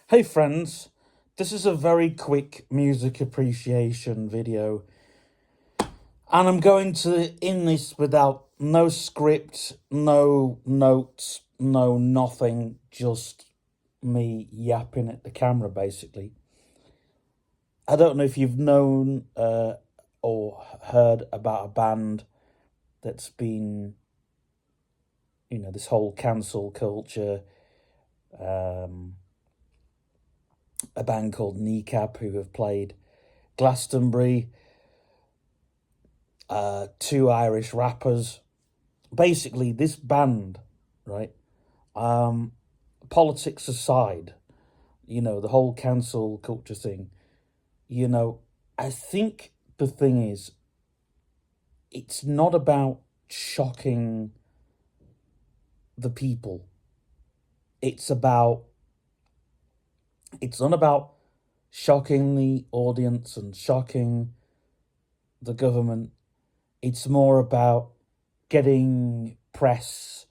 Hey friends, this is a very quick music appreciation video, and I'm going to in this without no script, no notes, no nothing, just me yapping at the camera basically. I don't know if you've known or heard about a band that's been, this whole cancel culture. Um, a band called Kneecap who have played Glastonbury. Two Irish rappers. Basically, this band, right? Politics aside, the whole cancel culture thing, you know, I think the thing is, it's not about shocking the people. It's not about shocking the audience and shocking the government. It's more about getting press,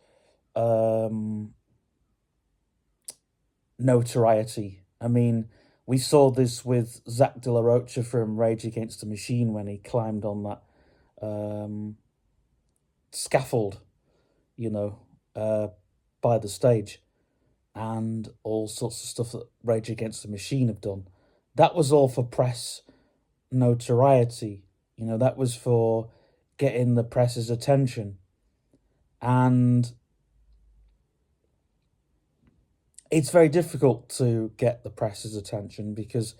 notoriety. I mean, we saw this with Zach De La Rocha from Rage Against the Machine when he climbed on that scaffold, you know, by the stage, and all sorts of stuff that Rage Against the Machine have done. That was all for press notoriety. That was for getting the press's attention. And it's very difficult to get the press's attention because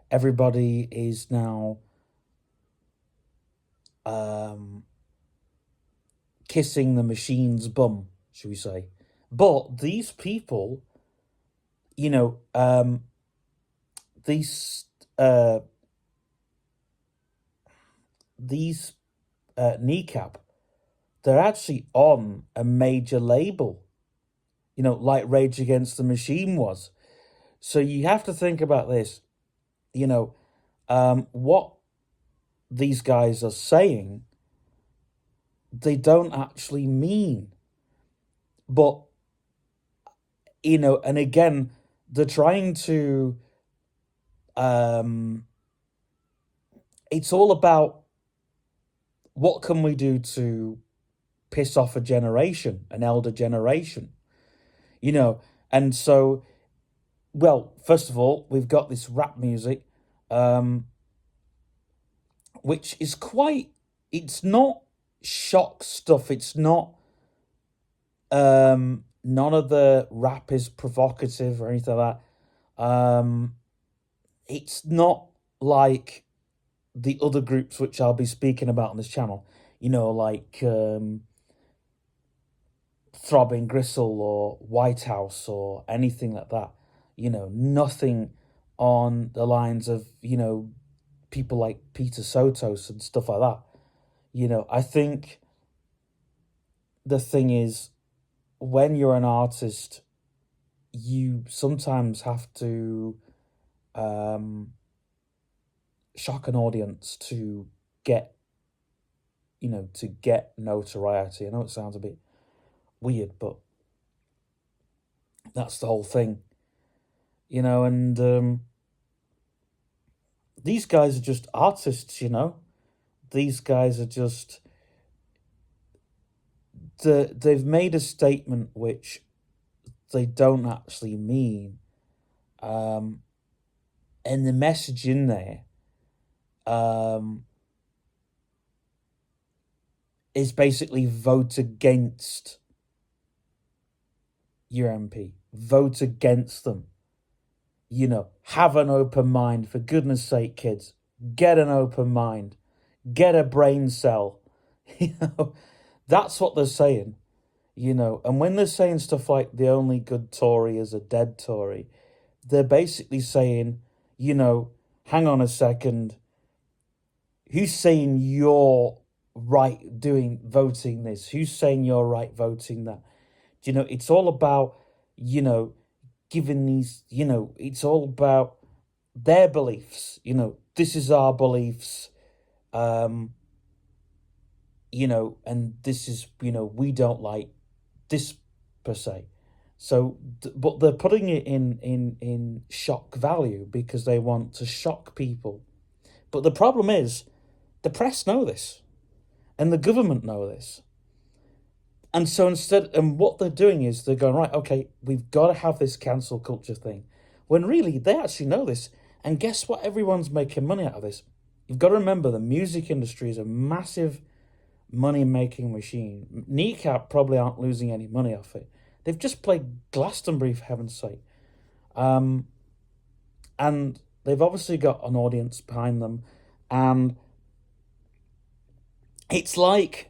everybody is now kissing the machine's bum, should we say. But these people, you know, these Kneecap, they're actually on a major label, like Rage Against the Machine was. So you have to think about this, what these guys are saying, they don't actually mean. But, and again, they're trying to, it's all about what can we do to piss off a generation, an elder generation, and so, well, first of all, we've got this rap music, which is it's not shock stuff. It's not, none of the rap is provocative or anything like that. It's not like the other groups which I'll be speaking about on this channel, like Throbbing Gristle or White House or anything like that. Nothing on the lines of, people like Peter Sotos and stuff like that. I think the thing is, when you're an artist, you sometimes have to shock an audience to get, to get notoriety. I know it sounds a bit weird, but that's the whole thing, and these guys are just artists, these guys are just, they've made a statement which they don't actually mean, and the message in there is basically vote against your MP, vote against them. Have an open mind, for goodness sake, kids. Get an open mind. Get a brain cell. That's what they're saying. And when they're saying stuff like the only good Tory is a dead Tory, they're basically saying, hang on a second, who's saying you're right voting this? Who's saying you're right voting that? It's all about, giving these, it's all about their beliefs. This is our beliefs, and this is, we don't like this per se. So, but they're putting it in shock value because they want to shock people. But the problem is, the press know this, and the government know this. And so and what they're doing is they're going, right, okay, we've got to have this cancel culture thing. When really, they actually know this. And guess what? Everyone's making money out of this. You've got to remember the music industry is a massive money-making machine. Kneecap probably aren't losing any money off it. They've just played Glastonbury, for heaven's sake. And they've obviously got an audience behind them. And it's like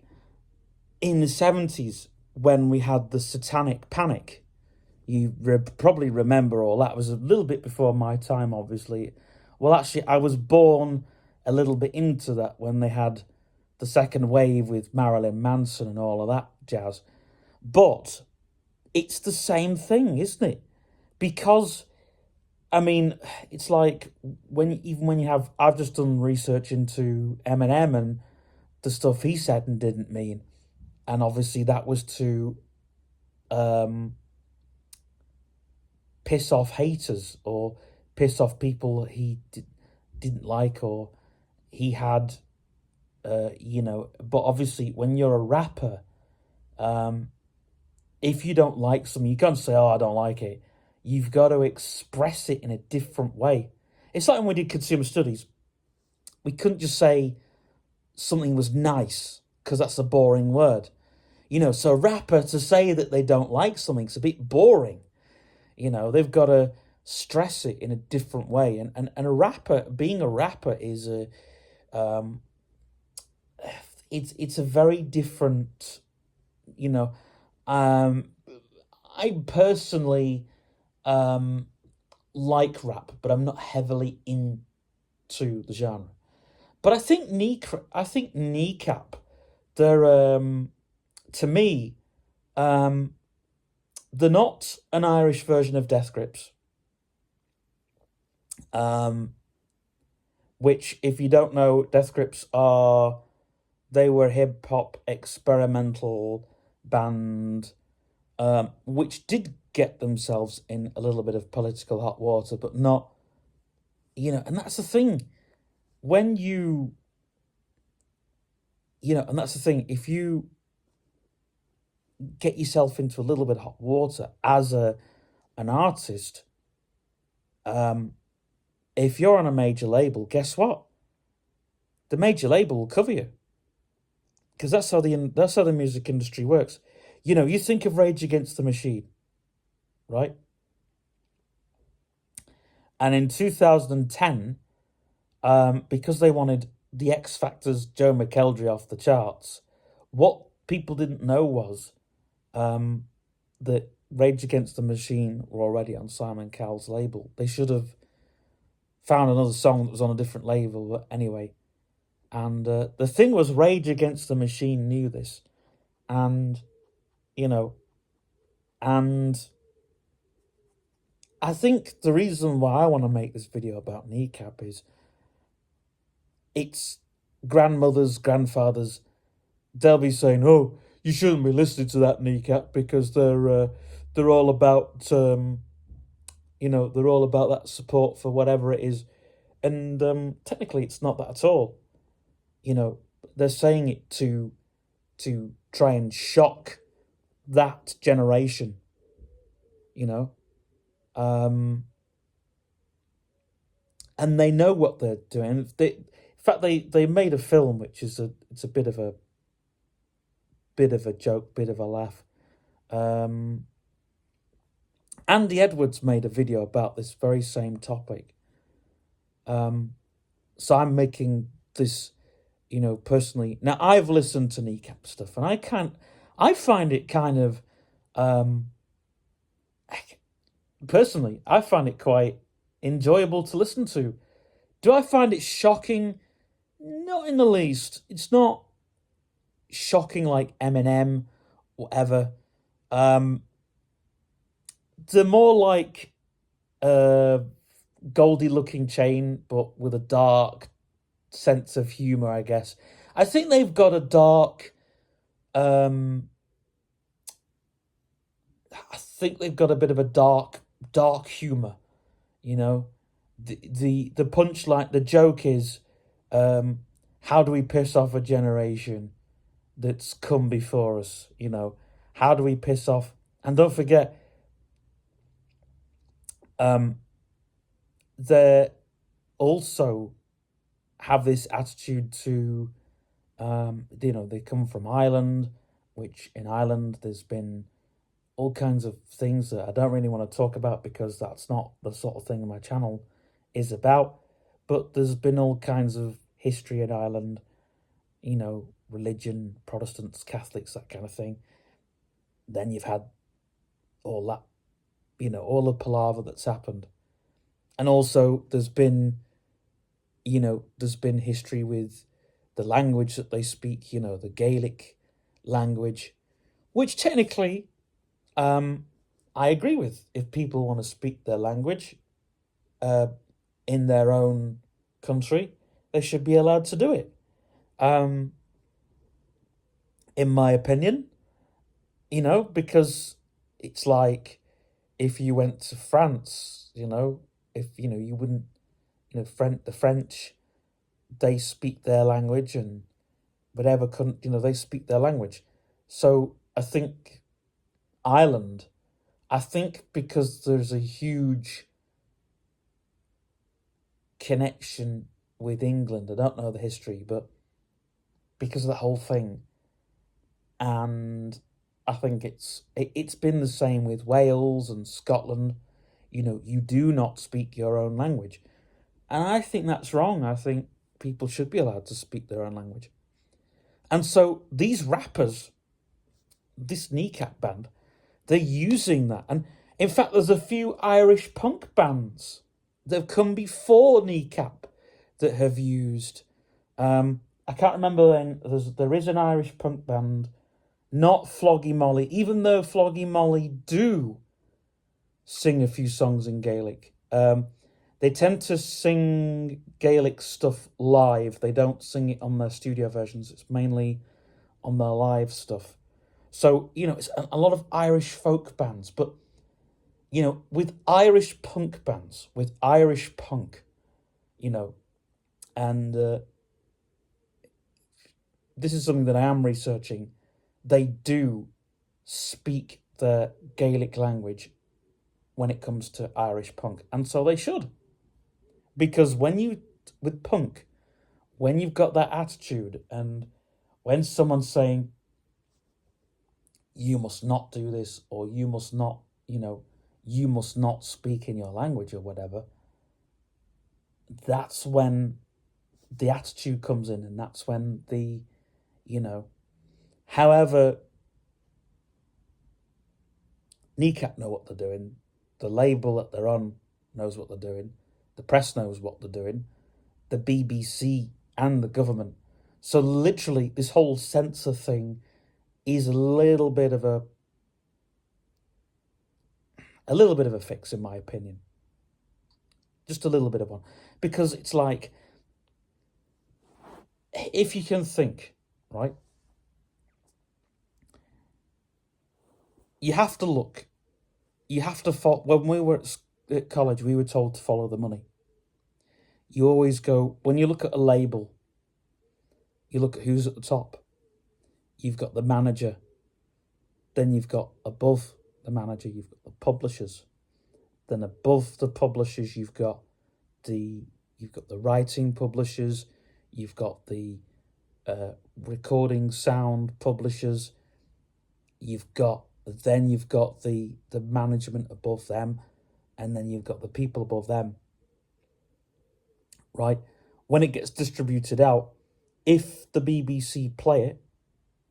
in the 70s when we had the Satanic Panic. You probably remember all that. It was a little bit before my time, obviously. Well, actually, I was born a little bit into that when they had the second wave with Marilyn Manson and all of that jazz. But it's the same thing, isn't it? Because, I mean, it's like even when you have... I've just done research into Eminem and the stuff he said and didn't mean. And obviously that was to piss off haters or piss off people he didn't like or he had, But obviously when you're a rapper, if you don't like something, you can't say, oh, I don't like it. You've got to express it in a different way. It's like when we did consumer studies. We couldn't just say something was nice because that's a boring word. So a rapper, to say that they don't like something's a bit boring. They've got to stress it in a different way. And a rapper, being a rapper is it's a very different, I personally like rap, but I'm not heavily into the genre. But I think Kneecap, they're to me, they're not an Irish version of Death Grips. Which, if you don't know, Death Grips they were a hip hop experimental band, which did get themselves in a little bit of political hot water, but not, and that's the thing. When and that's the thing, if you get yourself into a little bit of hot water as an artist, if you're on a major label, guess what? The major label will cover you, because that's how the music industry works. You think of Rage Against the Machine, right? And in 2010, because they wanted the X Factor's Joe McElderry off the charts, what people didn't know was that Rage Against the Machine were already on Simon Cowell's label. They should have found another song that was on a different label, but anyway. And the thing was, Rage Against the Machine knew this. And, and I think the reason why I want to make this video about Kneecap is it's grandmothers, grandfathers, they'll be saying, oh, you shouldn't be listening to that Kneecap because they're all about, they're all about that support for whatever it is. And technically it's not that at all. They're saying it to try and shock that generation, and they know what they're doing. In fact, they made a film which is it's a bit of a joke, bit of a laugh. Andy Edwards made a video about this very same topic. So I'm making this, personally. Now, I've listened to Kneecap stuff, and I find it kind of, personally, I find it quite enjoyable to listen to. Do I find it shocking? Not in the least. It's not shocking like Eminem, whatever. They're more like Goldie-looking Chain, but with a dark sense of humor, I guess. I think they've got a dark... I think they've got a bit of a dark humor. You know, the punchline, the joke is, how do we piss off a generation that's come before us? You know, how do we piss off? And don't forget, they also have this attitude to, they come from Ireland, which in Ireland there's been all kinds of things that I don't really want to talk about because that's not the sort of thing my channel is about. But there's been all kinds of history in Ireland, religion, Protestants, Catholics, that kind of thing. Then you've had all that, all the palaver that's happened. And also there's been history with the language that they speak, the Gaelic language, which technically I agree with. If people want to speak their language in their own country, they should be allowed to do it. In my opinion, because it's like if you went to France, if you wouldn't, the French, they speak their language, and whatever country, they speak their language. So I think Ireland, because there's a huge connection with England. I don't know the history, but because of the whole thing, and I think it's been the same with Wales and Scotland. You do not speak your own language, and I think that's wrong. I think people should be allowed to speak their own language. And so these rappers, this Kneecap band, they're using that. And in fact, there's a few Irish punk bands that have come before Kneecap that have used. I can't remember when. There is an Irish punk band, not Floggy Molly, even though Floggy Molly do sing a few songs in Gaelic. They tend to sing Gaelic stuff live. They don't sing it on their studio versions. It's mainly on their live stuff. So, it's a lot of Irish folk bands. But, with Irish punk bands, with Irish punk, and this is something that I am researching, they do speak the Gaelic language when it comes to Irish punk. And so they should. Because with punk, when you've got that attitude, and when someone's saying, you must not do this, or you must not speak in your language or whatever, that's when the attitude comes in, and that's when however, Kneecap know what they're doing, the label that they're on knows what they're doing, the press knows what they're doing, the BBC and the government. So literally, this whole censor thing is a little bit of a fix, in my opinion. Just a little bit of one. Because it's like, if you can think, right? You have to look. You have to follow. When we were at college, we were told to follow the money. You always go, when you look at a label, you look at who's at the top. You've got the manager. Then you've got above the manager, you've got the publishers. Then above the publishers, you've got the writing publishers. You've got the recording sound publishers. You've got the management above them, and then you've got the people above them. Right? When it gets distributed out, if the BBC play it,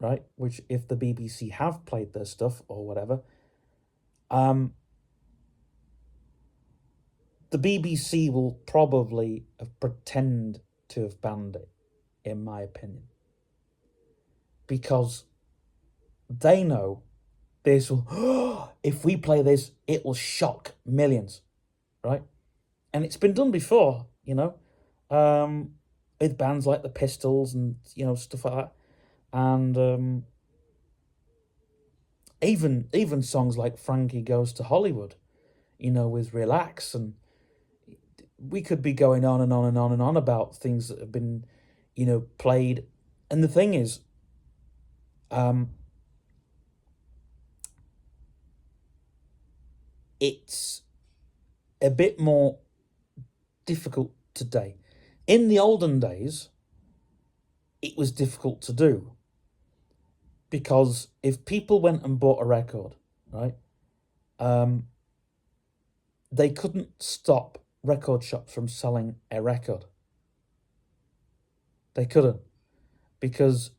right, which if the BBC have played their stuff or whatever, the BBC will probably pretend to have banned it, in my opinion. Because they know this will, if we play this, it will shock millions, right? And it's been done before, with bands like the Pistols and, stuff like that. And Even songs like Frankie Goes to Hollywood, with Relax, and we could be going on and on and on and on about things that have been, played. And the thing is, it's a bit more difficult today. In the olden days, it was difficult to do because if people went and bought a record, right, they couldn't stop record shops from selling a record. They couldn't, because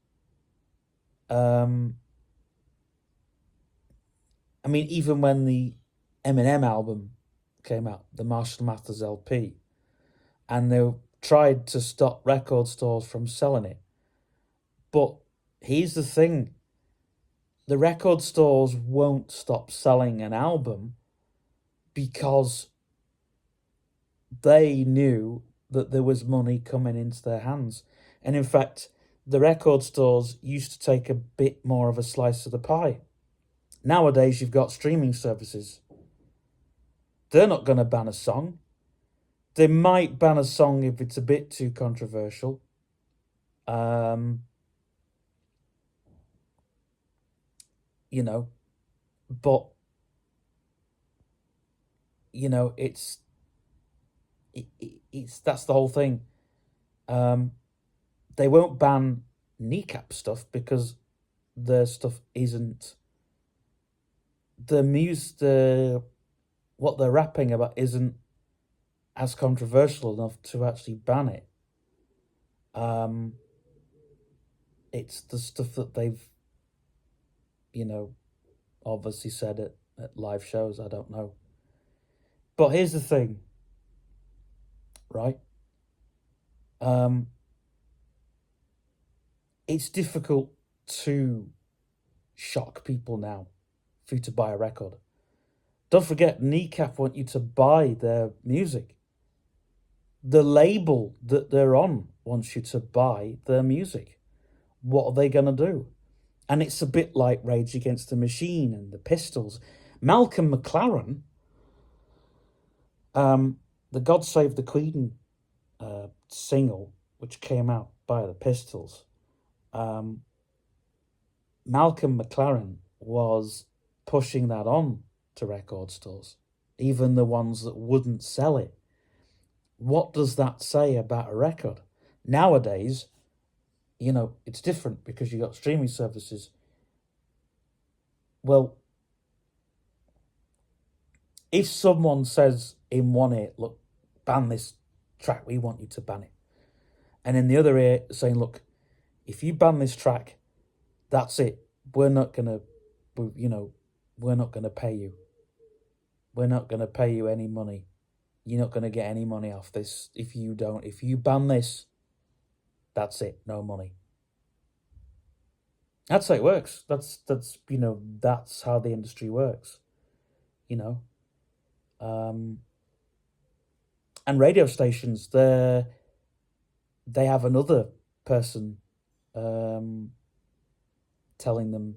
even when the Eminem album came out, the Marshall Mathers LP, and they tried to stop record stores from selling it. But here's the thing. The record stores won't stop selling an album because they knew that there was money coming into their hands. And in fact, the record stores used to take a bit more of a slice of the pie. Nowadays, you've got streaming services. They're not going to ban a song. They might ban a song if it's a bit too controversial. But it's that's the whole thing. They won't ban Kneecap stuff because their stuff isn't what they're rapping about isn't as controversial enough to actually ban it. It's the stuff that they've obviously said at live shows. I don't know. But here's the thing, right? It's difficult to shock people now for you to buy a record. Don't forget, Kneecap want you to buy their music. The label that they're on wants you to buy their music. What are they going to do? And it's a bit like Rage Against the Machine and the Pistols. Malcolm McLaren, the God Save the Queen single, which came out by the Pistols, Malcolm McLaren was pushing that on to record stores, even the ones that wouldn't sell it. What does that say about a record? Nowadays, it's different because you got streaming services. Well, if someone says in one ear, look, ban this track, we want you to ban it. And in the other ear saying, look, if you ban this track, that's it. We're not going to pay you. We're not going to pay you any money. You're not going to get any money off this if you ban this, that's it, no money. That's how it works. That's how the industry works. And radio stations, they have another person telling them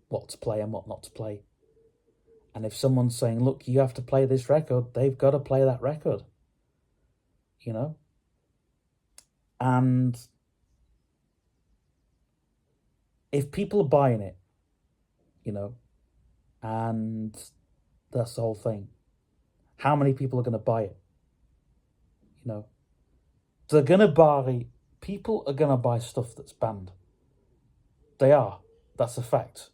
what to play and what not to play. And if someone's saying, look, you have to play this record, they've got to play that record. And if people are buying it, and that's the whole thing, how many people are going to buy it? People are going to buy stuff that's banned. They are. That's a fact.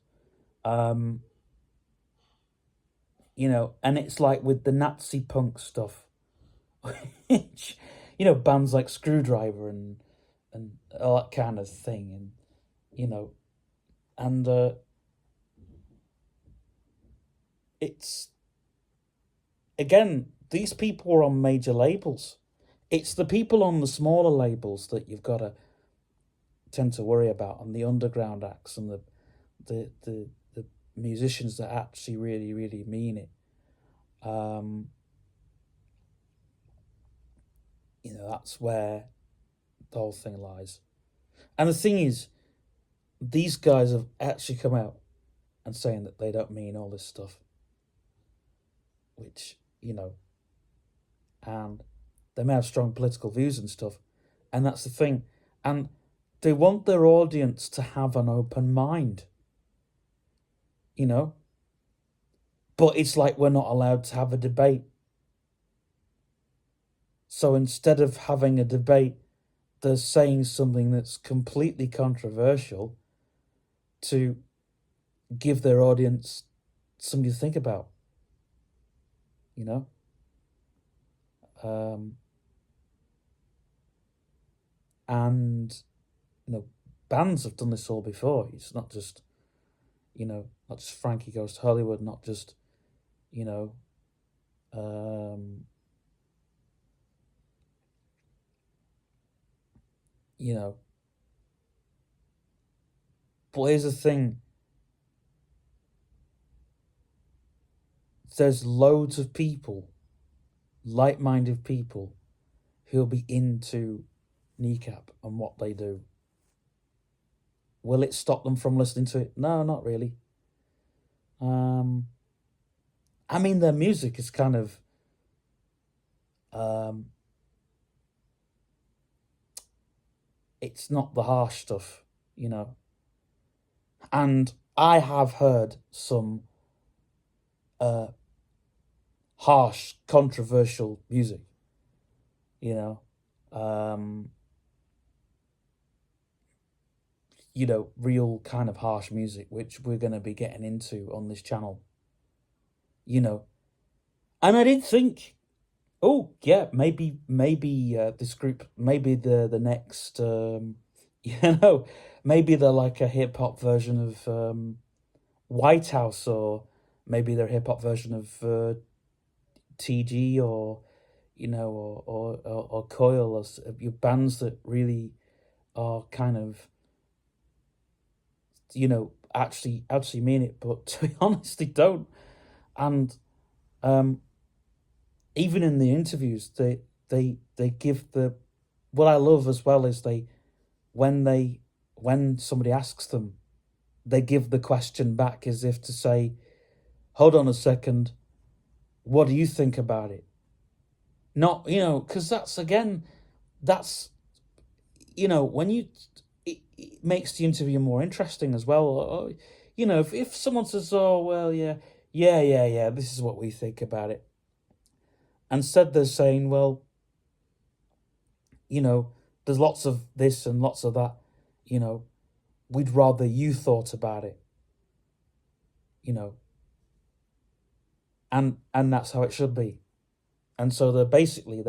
And it's like with the Nazi punk stuff, bands like Screwdriver and all that kind of thing, and it's, again, these people are on major labels. It's the people on the smaller labels that you've got to tend to worry about, and the underground acts and the musicians that actually really, really mean it. That's where the whole thing lies. And the thing is, these guys have actually come out and saying that they don't mean all this stuff, which, and they may have strong political views and stuff, and that's the thing. And they want their audience to have an open mind, but it's like we're not allowed to have a debate. So instead of having a debate, they're saying something that's completely controversial to give their audience something to think about, and bands have done this all before. It's not just not just Frankie Goes to Hollywood, not just but here's the thing. There's loads of people, like-minded people, who'll be into Kneecap and what they do. Will it stop them from listening to it? No, not really. I mean, their music is kind of it's not the harsh stuff, and I have heard some harsh, controversial music, real kind of harsh music, which we're going to be getting into on this channel, and I did think, oh yeah, maybe this group, maybe the next, maybe they're like a hip hop version of White House, or maybe they're a hip hop version of TG, or or Coil, or your bands that really are kind of actually mean it, but to be honest, they don't. And even in the interviews, they give the, what I love as well is when somebody asks them, they give the question back as if to say, hold on a second, what do you think about it? Not, because that's when it makes the interview more interesting as well. Or, if someone says, oh, well, yeah, this is what we think about it. Instead, they're saying, well, there's lots of this and lots of that, we'd rather you thought about it, and that's how it should be. And so they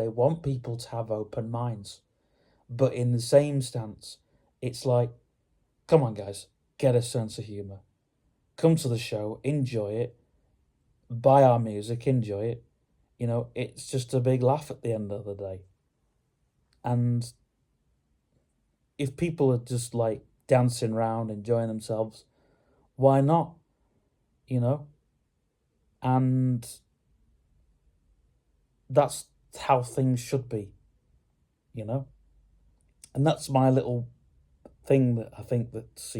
want people to have open minds, but in the same stance, it's like, come on, guys, get a sense of humor, come to the show, enjoy it, buy our music, enjoy it. It's just a big laugh at the end of the day. And if people are just like dancing around, enjoying themselves, why not? And that's how things should be, and that's my little thing that I think that's,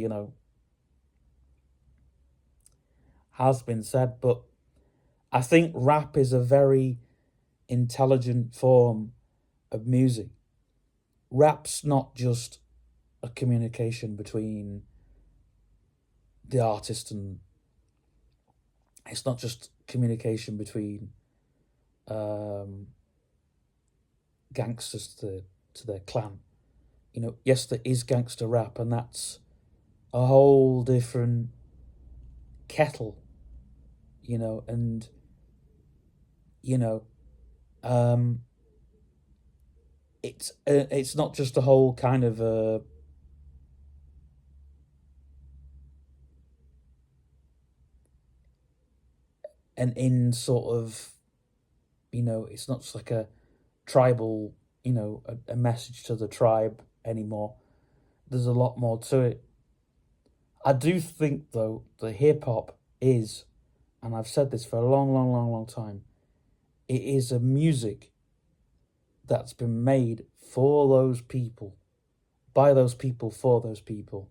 has been said. But I think rap is a very intelligent form of music. Rap's not just a communication between the artist, and it's not just communication between gangsters to their clan. Yes, there is gangster rap, and that's a whole different kettle, and it's not just a whole kind of an in sort of, it's not just like a tribal, a message to the tribe anymore. There's a lot more to it. I do think, though, that hip-hop is, and I've said this for a long time, it is a music that's been made for those people, by those people, for those people.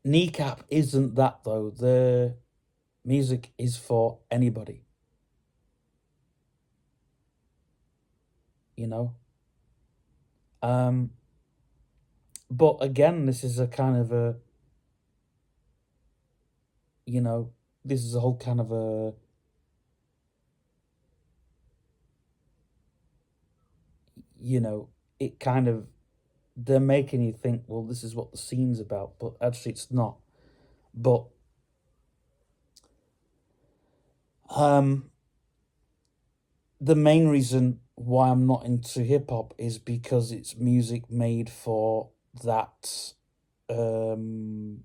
Kneecap isn't that though. The music is for anybody, you know. Um, but again, this is a kind of a, you know, this is a whole kind of a, you know, it kind of, they're making you think, well, this is what the scene's about, but actually it's not. But um, the main reason why I'm not into hip hop is because it's music made for that um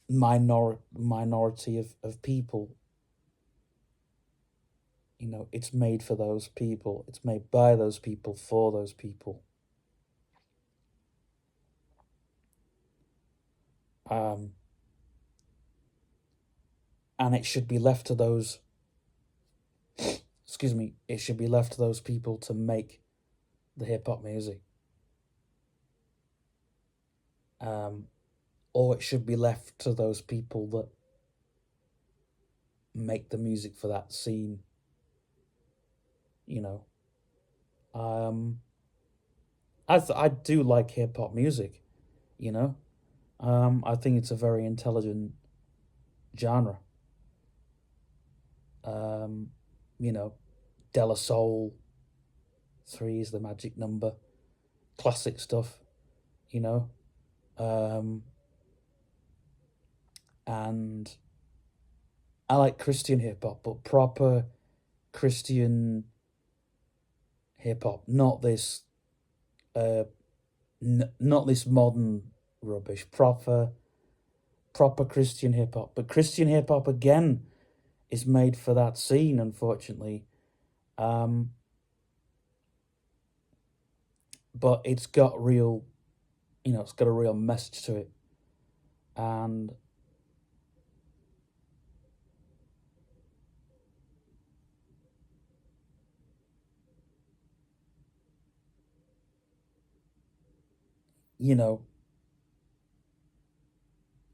minority of people. You know, it's made for those people. It's made by those people for those people. Um, and it should be left to those. Excuse me. It should be left to those people to make the hip hop music. Um, or it should be left to those people that make the music for that scene. You know. Um, I do like hip hop music. You know. I think it's a very intelligent genre. Um, you know, De La Soul, three is the magic number, classic stuff, you know. Um, and I like Christian hip hop, but proper Christian hip hop, not this, uh, not this modern rubbish. Proper Christian hip hop. But Christian hip hop again is made for that scene, unfortunately. Um, but it's got real, you know, it's got a real message to it, and you know,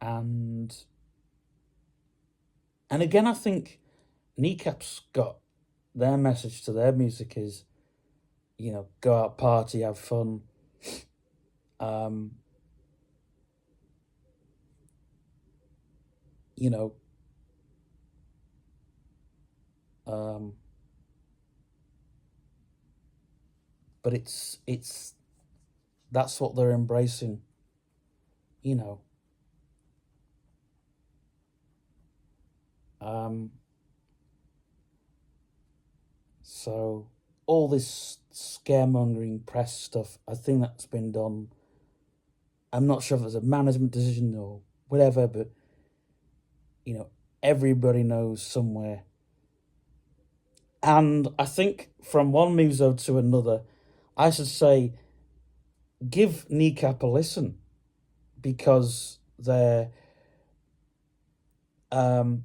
and again, I think Kneecap's got their message to their music is, you know, go out, party, have fun. Um, you know, um, but it's that's what they're embracing, you know. Um, so all this scaremongering press stuff, I think that's been done. I'm not sure if it's a management decision or whatever, but you know, everybody knows somewhere. And I think from one muso to another, I should say give Kneecap a listen because they're um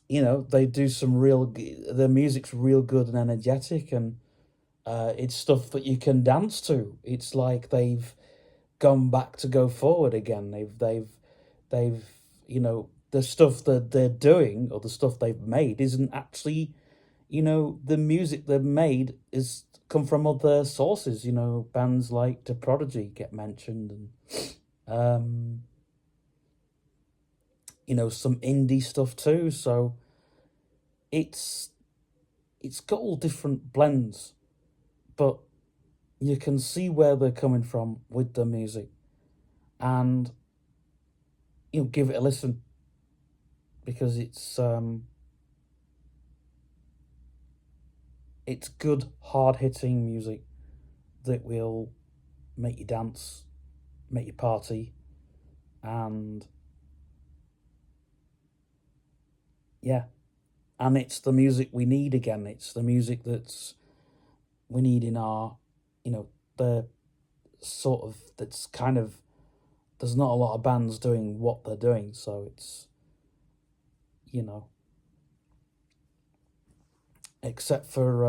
you know, they do some real, their music's real good and energetic, and it's stuff that you can dance to. It's like they've gone back to go forward again. They've you know, the stuff that they're doing or the stuff they've made isn't actually, you know, the music they've made is come from other sources. You know, bands like The Prodigy get mentioned, and you know, some indie stuff too. So it's it's got all different blends, but you can see where they're coming from with the music, and you know, give it a listen because it's good hard hitting music that will make you dance, make you party, and yeah, and it's the music we need again. It's the music that's we need in our, you know, the sort of that's kind of, there's not a lot of bands doing what they're doing, so it's, you know, except for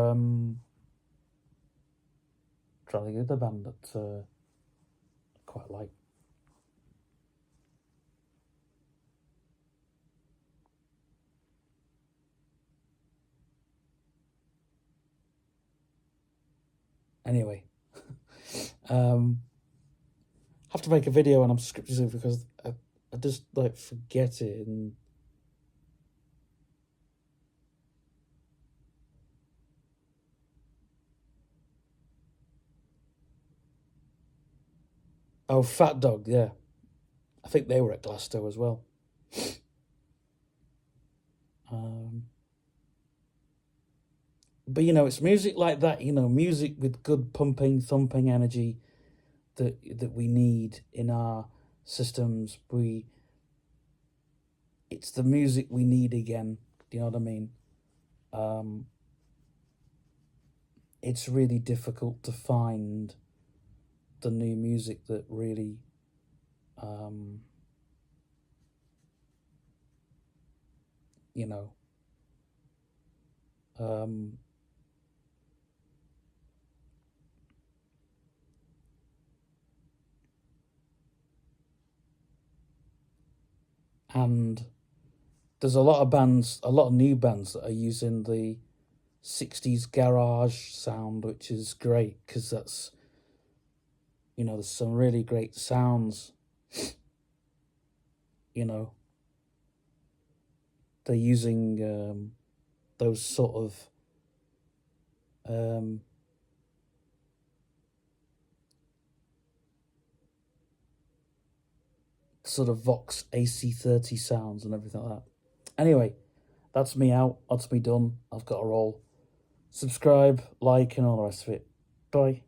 trying to get the band that quite like. Anyway, have to make a video and I'm scripting because I just like forget it. And oh, Fat Dog, yeah, I think they were at Glasgow as well. But you know, it's music like that. You know, music with good pumping, thumping energy that we need in our systems. It's the music we need again. Do you know what I mean? It's really difficult to find the new music that really you know and there's a lot of bands, a lot of new bands that are using the 60s garage sound, which is great because that's, you know, there's some really great sounds. You know, they're using those sort of Vox AC30 sounds and everything like that. Anyway, that's me out. That's me done. I've got a roll. Subscribe, like, and all the rest of it. Bye.